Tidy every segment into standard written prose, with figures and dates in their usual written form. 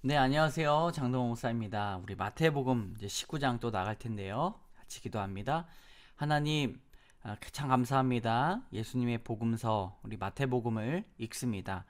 네, 안녕하세요. 장동호 목사입니다. 우리 마태복음 이제 19장 또 나갈 텐데요. 같이 기도합니다. 하나님, 참 감사합니다. 예수님의 복음서, 우리 마태복음을 읽습니다.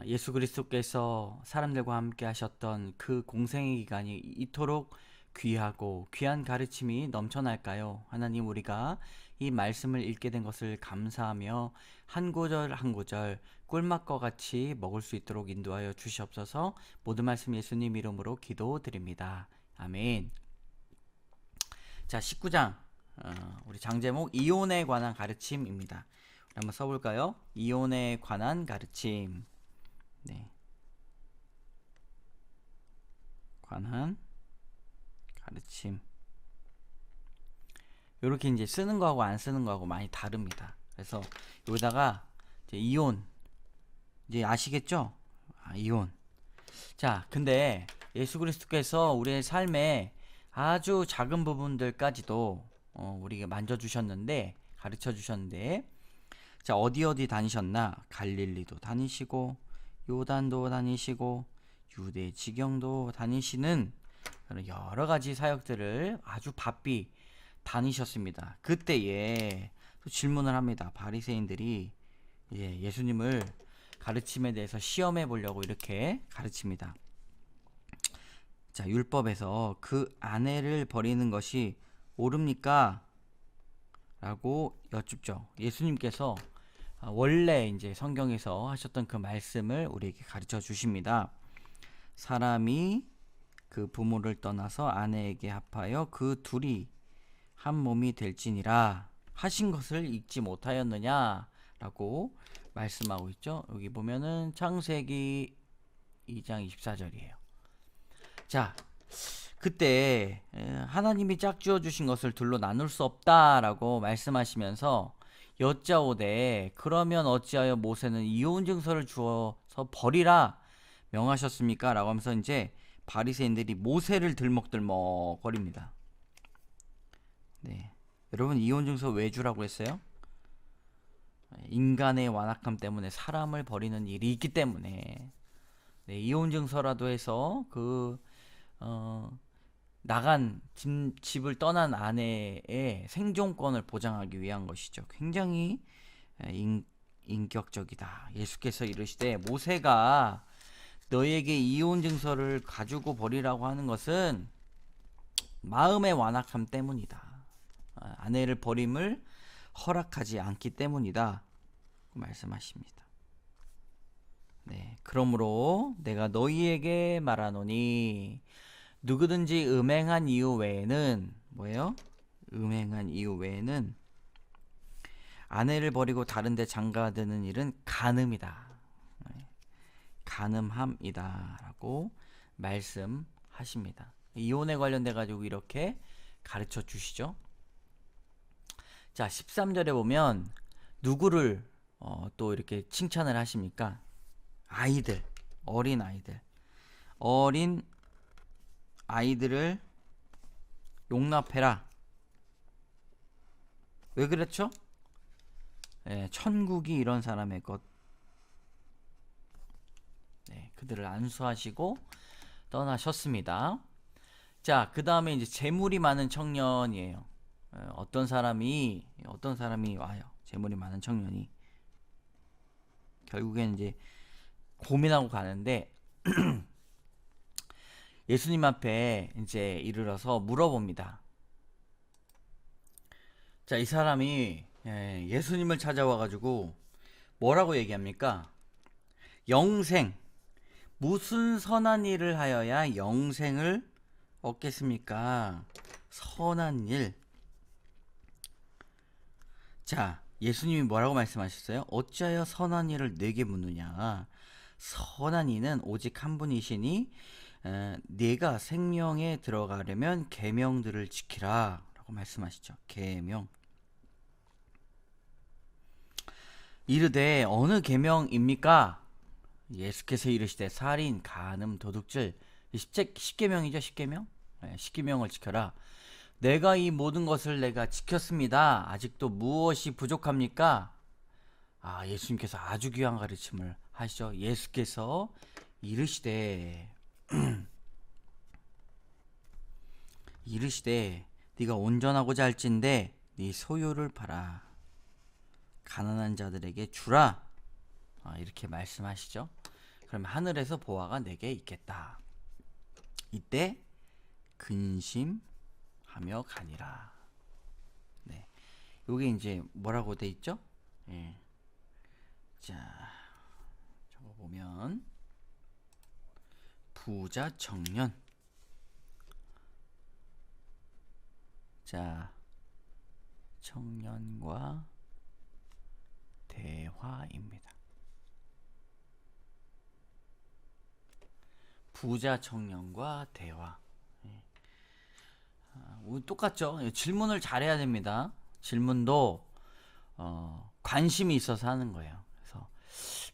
예수 그리스도께서 사람들과 함께 하셨던 그 공생의 기간이 이토록 귀하고 귀한 가르침이 넘쳐날까요? 하나님, 우리가 이 말씀을 읽게 된 것을 감사하며 한 구절 한 구절 꿀맛과 같이 먹을 수 있도록 인도하여 주시옵소서. 모든 말씀 예수님 이름으로 기도드립니다. 아멘. 자, 19장 우리 장제목 이혼에 관한 가르침입니다. 우리 한번 써볼까요? 이혼에 관한 가르침. 네, 관한 가르침. 이렇게 이제 쓰는 거하고 안 쓰는 거하고 많이 다릅니다. 그래서 여기다가 이제 이혼 이제 아시겠죠? 이혼. 자, 근데 예수 그리스도께서 우리의 삶에 아주 작은 부분들까지도 우리가 만져주셨는데, 가르쳐 주셨는데, 자, 어디 어디 다니셨나? 갈릴리도 다니시고, 요단도 다니시고, 유대 지경도 다니시는 그런 여러 가지 사역들을 아주 바삐 다니셨습니다. 그때에 또 질문을 합니다. 바리새인들이 예수님을 가르침에 대해서 시험해 보려고 이렇게 가르칩니다. 자, 율법에서 그 아내를 버리는 것이 옳습니까? 라고 여쭙죠. 예수님께서 원래 이제 성경에서 하셨던 그 말씀을 우리에게 가르쳐 주십니다. 사람이 그 부모를 떠나서 아내에게 합하여 그 둘이 한 몸이 될지니라 하신 것을 잊지 못하였느냐? 라고 말씀하고 있죠. 여기 보면은 창세기 2장 24절이에요. 자, 그때 하나님이 짝지어 주신 것을 둘로 나눌 수 없다라고 말씀하시면서 여짜오되 그러면 어찌하여 모세는 이혼 증서를 주어서 버리라 명하셨습니까? 라고 하면서 이제 바리새인들이 모세를 들먹들먹 거립니다. 네. 여러분, 이혼 증서 왜 주라고 했어요? 인간의 완악함 때문에 사람을 버리는 일이 있기 때문에 네, 이혼 증서라도 해서 나간 집을 떠난 아내의 생존권을 보장하기 위한 것이죠. 굉장히 인격적이다. 예수께서 이르시되 모세가 너에게 이혼 증서를 가지고 버리라고 하는 것은 마음의 완악함 때문이다. 아내를 버림을 허락하지 않기 때문이다. 말씀하십니다. 네, 그러므로 내가 너희에게 말하노니 누구든지 음행한 이유 외에는 뭐예요? 음행한 이유 외에는 아내를 버리고 다른 데 장가드는 일은 간음이다. 간음함이다 라고 말씀하십니다. 이혼에 관련돼 가지고 이렇게 가르쳐 주시죠. 자, 13절에 보면 누구를 또 이렇게 칭찬을 하십니까? 아이들, 어린 아이들. 어린 아이들을 용납해라. 왜 그랬죠? 천국이 이런 사람의 것. 네, 그들을 안수하시고 떠나셨습니다. 자, 그 다음에 이제 재물이 많은 청년이에요. 어떤 사람이 와요. 재물이 많은 청년이. 결국엔 이제 고민하고 가는데 예수님 앞에 이제 이르러서 물어봅니다. 자, 이 사람이 예수님을 찾아와 가지고 뭐라고 얘기합니까? 영생. 무슨 선한 일을 하여야 영생을 얻겠습니까? 선한 일. 자, 예수님이 뭐라고 말씀하셨어요? 어찌하여 선한 일을 내게 묻느냐? 선한 이는 오직 한 분이시니 네가 생명에 들어가려면 계명들을 지키라 라고 말씀하시죠. 계명. 이르되 어느 계명입니까? 예수께서 이르시되 살인, 간음, 도둑질 10계명이죠. 10계명. 10계명을 지켜라. 내가 이 모든 것을 내가 지켰습니다. 아직도 무엇이 부족합니까? 예수님께서 아주 귀한 가르침을 하시죠. 예수께서 이르시되 이르시되 네가 온전하고자 할진대 네 소유를 팔아 가난한 자들에게 주라. 이렇게 말씀하시죠. 그러면 하늘에서 보화가 내게 있겠다. 이때 근심하며 가니라. 네, 요게 이제 뭐라고 돼 있죠? 예. 자, 저거 보면 부자 청년. 자, 청년과 대화입니다. 부자 청년과 대화. 똑같죠. 질문을 잘해야 됩니다. 질문도 관심이 있어서 하는 거예요. 그래서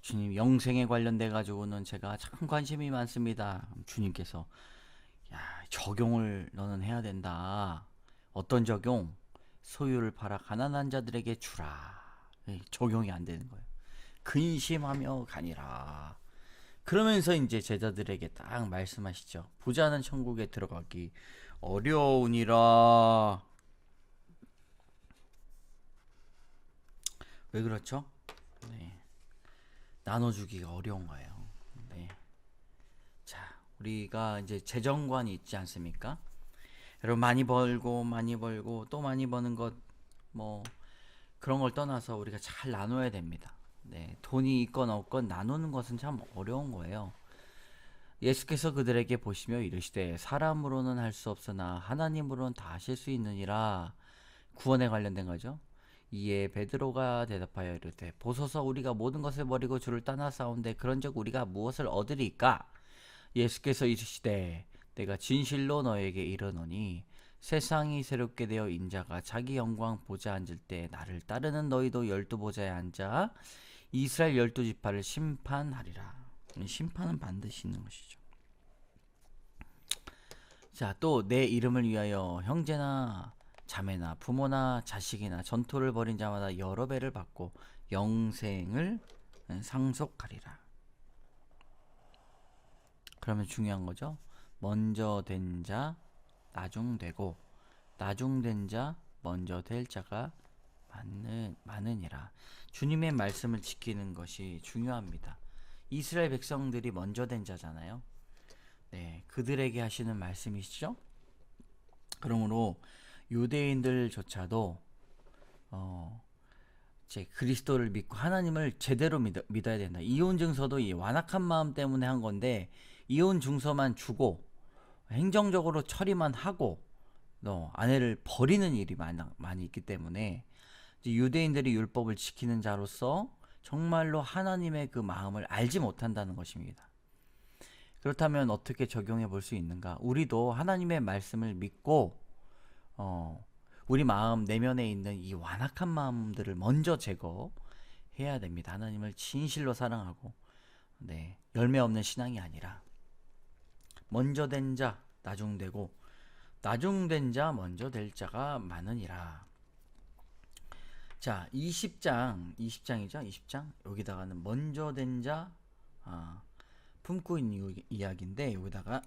주님 영생에 관련돼 가지고는 제가 참 관심이 많습니다. 주님께서 야, 적용을 너는 해야 된다. 어떤 적용? 소유를 팔아 가난한 자들에게 주라. 적용이 안 되는 거예요. 근심하며 가니라. 그러면서 이제 제자들에게 딱 말씀하시죠. 부자는 천국에 들어가기 어려우니라. 왜 그렇죠? 네. 나눠주기가 어려운 거예요. 네. 자, 우리가 이제 재정관이 있지 않습니까? 여러분 많이 벌고 또 많이 버는 것 뭐 그런 걸 떠나서 우리가 잘 나눠야 됩니다. 네, 돈이 있건 없건 나누는 것은 참 어려운 거예요. 예수께서 그들에게 보시며 이르시되 사람으로는 할 수 없으나 하나님으로는 다 하실 수 있느니라. 구원에 관련된 거죠. 이에 베드로가 대답하여 이르되 보소서 우리가 모든 것을 버리고 주를 따라 싸운데 그런즉 우리가 무엇을 얻으리까? 예수께서 이르시되 내가 진실로 너에게 이르노니 세상이 새롭게 되어 인자가 자기 영광 보좌에 앉을 때 나를 따르는 너희도 12보좌에 앉아 이스라엘 12지파를 심판하리라. 심판은 반드시 있는 것이죠. 자, 또 내 이름을 위하여 형제나 자매나 부모나 자식이나 전토를 벌인 자마다 여러 배를 받고 영생을 상속하리라. 그러면 중요한 거죠. 먼저 된 자 나중 되고 나중 된 자 먼저 될 자가 많으니라. 주님의 말씀을 지키는 것이 중요합니다. 이스라엘 백성들이 먼저 된 자잖아요. 네, 그들에게 하시는 말씀이시죠. 그러므로 유대인들조차도 이제 그리스도를 믿고 하나님을 제대로 믿어야 된다. 이혼 증서도 이 완악한 마음 때문에 한 건데 이혼 증서만 주고 행정적으로 처리만 하고 아내를 버리는 일이 많이 있기 때문에 이제 유대인들이 율법을 지키는 자로서 정말로 하나님의 그 마음을 알지 못한다는 것입니다. 그렇다면 어떻게 적용해 볼 수 있는가? 우리도 하나님의 말씀을 믿고 우리 마음 내면에 있는 이 완악한 마음들을 먼저 제거해야 됩니다. 하나님을 진실로 사랑하고 네, 열매 없는 신앙이 아니라 먼저 된 자 나중 되고 나중 된 자 먼저 될 자가 많으니라. 자, 20장이죠. 20장 여기다가는 먼저 된 자 품고 있는 이야기인데 여기다가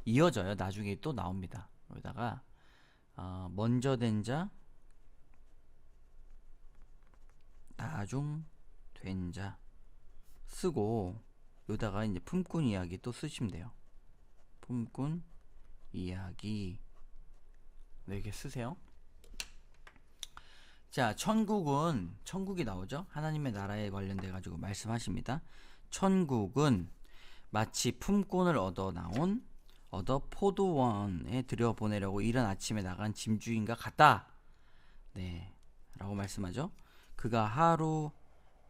이어져요. 나중에 또 나옵니다. 여기다가 먼저 된 자 나중 된 자 쓰고 여기다가 이제 품꾼 이야기 또 쓰시면 돼요. 품꾼 이야기 이렇게 쓰세요. 자, 천국이 나오죠. 하나님의 나라에 관련돼 가지고 말씀하십니다. 천국은 마치 품꾼을 얻어 포도원에 들여보내려고 이른 아침에 나간 짐주인과 같다. 네, 라고 말씀하죠. 그가 하루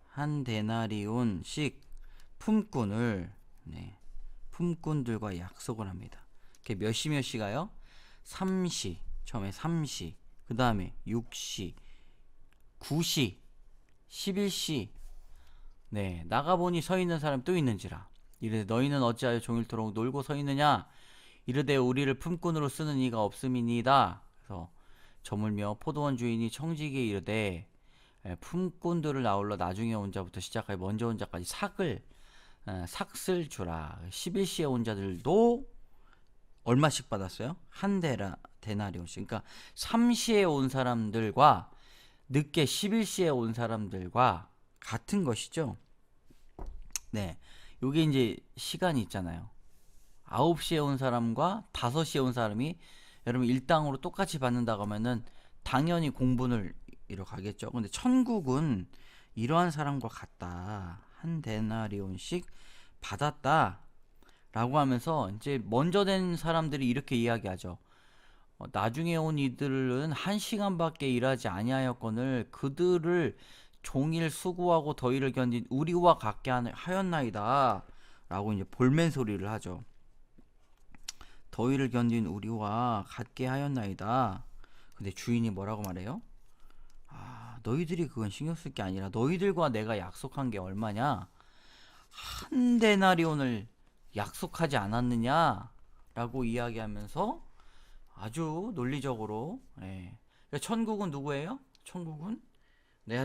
한 데나리온씩 품꾼들과 약속을 합니다. 몇 시가요? 3시, 처음에 3시, 그 다음에 6시, 9시, 11시. 네, 나가보니 서 있는 사람 또 있는지라. 이르되 너희는 어찌하여 종일토록 놀고 서 있느냐? 이르되 우리를 품꾼으로 쓰는 이가 없음이니이다. 그래서 저물며 포도원 주인이 청지기에 이르되 품꾼들을 아울러 나중에 온 자부터 시작하여 먼저 온 자까지 삭을 삭슬 주라. 11시에 온 자들도 얼마씩 받았어요? 한 데나리온씩. 그러니까 3시에 온 사람들과 늦게 11시에 온 사람들과 같은 것이죠. 네. 요게 이제 시간이 있잖아요. 9시에 온 사람과 5시에 온 사람이 여러분 일당으로 똑같이 받는다고 하면은 당연히 공분을 이뤄 가겠죠. 근데 천국은 이러한 사람과 같다. 한 데나리온씩 받았다. 라고 하면서 이제 먼저 된 사람들이 이렇게 이야기하죠. 나중에 온 이들은 1시간밖에 일하지 아니하였거늘 그들을 종일 수고하고 더위를 견딘 우리와 같게 하였나이다. 라고 이제 볼멘 소리를 하죠. 더위를 견딘 우리와 같게 하였나이다. 근데 주인이 뭐라고 말해요? 너희들이 그건 신경 쓸 게 아니라 너희들과 내가 약속한 게 얼마냐? 한 데나리온을 약속하지 않았느냐? 라고 이야기하면서 아주 논리적으로, 예. 그러니까 천국은 누구예요? 천국은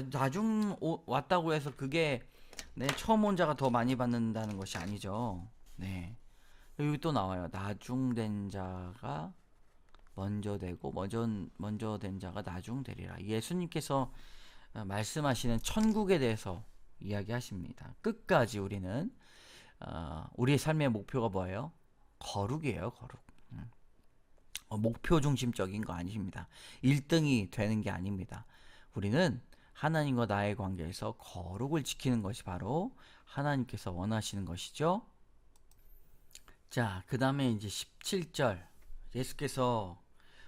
나중 왔다고 해서 그게 처음 온 자가 더 많이 받는다는 것이 아니죠. 네. 여기 또 나와요. 나중된 자가 먼저 되고 먼저 된 자가 나중되리라. 예수님께서 말씀하시는 천국에 대해서 이야기하십니다. 끝까지 우리는 우리의 삶의 목표가 뭐예요? 거룩이에요. 거룩. 목표 중심적인 거 아닙니다. 1등이 되는 게 아닙니다. 우리는 하나님과 나의 관계에서 거룩을 지키는 것이 바로 하나님께서 원하시는 것이죠. 자, 그 다음에 이제 17절. 예수께서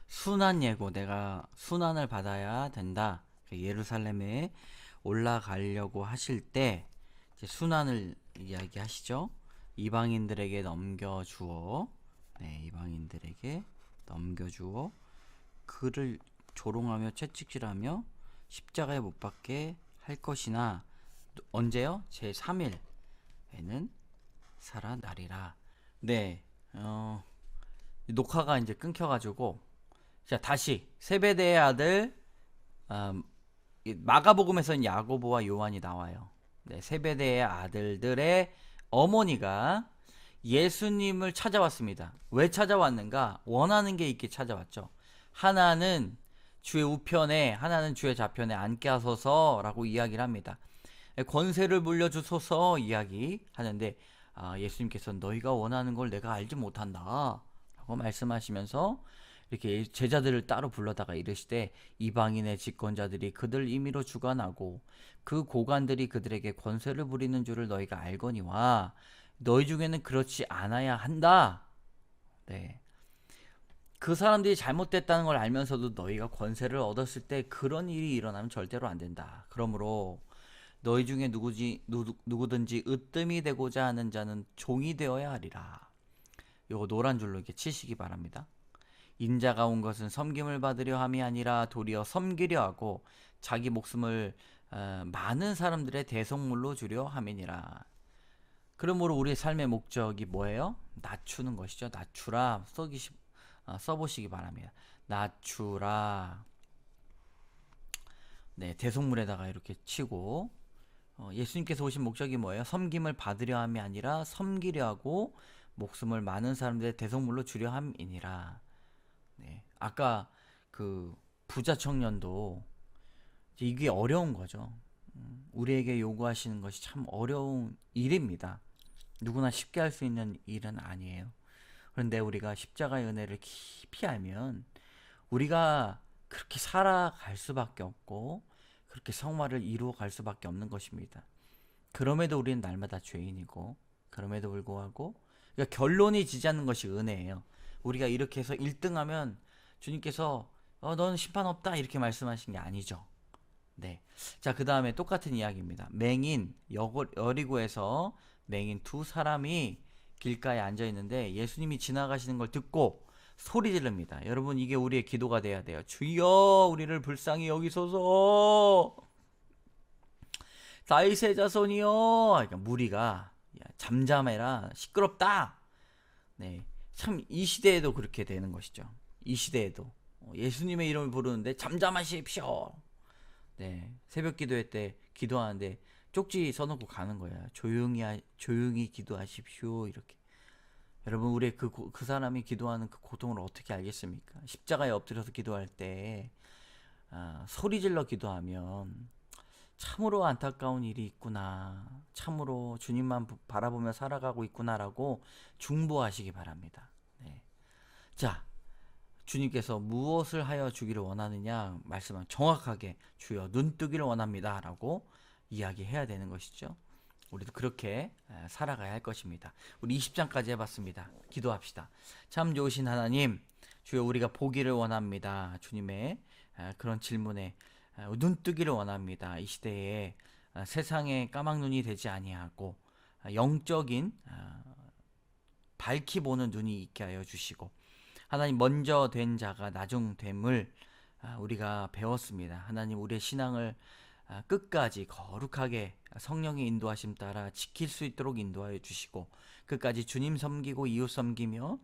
순환 예고, 내가 순환을 받아야 된다. 예루살렘에 올라가려고 하실 때 이제 순환을 이야기하시죠. 이방인들에게 넘겨주어, 이방인들에게 넘겨주어 그를 조롱하며 채찍질하며 십자가에 못 박게 할 것이나 언제요? 제3일에는 살아나리라. 네, 녹화가 이제 끊겨가지고 자 다시 세베대의 아들 마가복음에서는 야고보와 요한이 나와요. 네, 세베대의 아들들의 어머니가 예수님을 찾아왔습니다. 왜 찾아왔는가? 원하는 게 있게 찾아왔죠. 하나는 주의 우편에, 하나는 주의 좌편에 앉게 하소서라고 이야기를 합니다. 권세를 물려주소서 이야기하는데 예수님께서는 너희가 원하는 걸 내가 알지 못한다 라고 말씀하시면서 이렇게 제자들을 따로 불러다가 이르시되 이방인의 집권자들이 그들 임의로 주관하고 그 고관들이 그들에게 권세를 부리는 줄을 너희가 알거니와 너희 중에는 그렇지 않아야 한다. 네. 그 사람들이 잘못됐다는 걸 알면서도 너희가 권세를 얻었을 때 그런 일이 일어나면 절대로 안 된다. 그러므로 너희 중에 누구든지 으뜸이 되고자 하는 자는 종이 되어야 하리라. 요거 노란 줄로 이렇게 치시기 바랍니다. 인자가 온 것은 섬김을 받으려 함이 아니라 도리어 섬기려 하고 자기 목숨을 많은 사람들의 대속물로 주려 함이니라. 그러므로 우리의 삶의 목적이 뭐예요? 낮추는 것이죠. 낮추라 써보시기 바랍니다. 낮추라. 네, 대속물에다가 이렇게 치고 예수님께서 오신 목적이 뭐예요? 섬김을 받으려 함이 아니라 섬기려 하고 목숨을 많은 사람들의 대속물로 주려 함이니라. 네, 아까 그 부자 청년도 이게 어려운 거죠. 우리에게 요구하시는 것이 참 어려운 일입니다. 누구나 쉽게 할 수 있는 일은 아니에요. 그런데 우리가 십자가의 은혜를 깊이 알면 우리가 그렇게 살아갈 수밖에 없고 그렇게 성화를 이루어갈 수밖에 없는 것입니다. 그럼에도 우리는 날마다 죄인이고 그럼에도 불구하고 그러니까 결론이 지지 않는 것이 은혜예요. 우리가 이렇게 해서 1등하면 주님께서 너는 심판 없다 이렇게 말씀하신 게 아니죠. 네. 자, 그 다음에 똑같은 이야기입니다. 맹인 여리고에서 맹인 두 사람이 길가에 앉아 있는데 예수님이 지나가시는 걸 듣고 소리 지릅니다. 여러분 이게 우리의 기도가 돼야 돼요. 주여 우리를 불쌍히 여기소서. 다윗의 자손이여. 그러니까 무리가 잠잠해라 시끄럽다. 네, 참 이 시대에도 그렇게 되는 것이죠. 이 시대에도 예수님의 이름을 부르는데 잠잠하십시오. 네, 새벽 기도회 때 기도하는데 쪽지 써놓고 가는 거야. 조용히 기도하십시오. 이렇게. 여러분, 우리 그 사람이 기도하는 그 고통을 어떻게 알겠습니까? 십자가에 엎드려서 기도할 때 소리 질러 기도하면 참으로 안타까운 일이 있구나. 참으로 주님만 바라보며 살아가고 있구나라고 중보하시기 바랍니다. 네. 자, 주님께서 무엇을 하여 주기를 원하느냐 말씀은 정확하게 주여 눈뜨기를 원합니다 라고 이야기해야 되는 것이죠. 우리도 그렇게 살아가야 할 것입니다. 우리 20장까지 해봤습니다. 기도합시다. 참 좋으신 하나님, 주여 우리가 보기를 원합니다. 주님의 그런 질문에 눈뜨기를 원합니다. 이 시대에 세상에 까막눈이 되지 아니하고 영적인 밝히 보는 눈이 있게 하여 주시고, 하나님 먼저 된 자가 나중됨을 우리가 배웠습니다. 하나님 우리의 신앙을 끝까지 거룩하게 성령의 인도하심 따라 지킬 수 있도록 인도하여 주시고, 끝까지 주님 섬기고 이웃 섬기며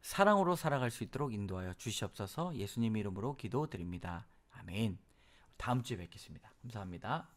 사랑으로 살아갈 수 있도록 인도하여 주시옵소서. 예수님 이름으로 기도드립니다. 아멘. 다음 주에 뵙겠습니다. 감사합니다.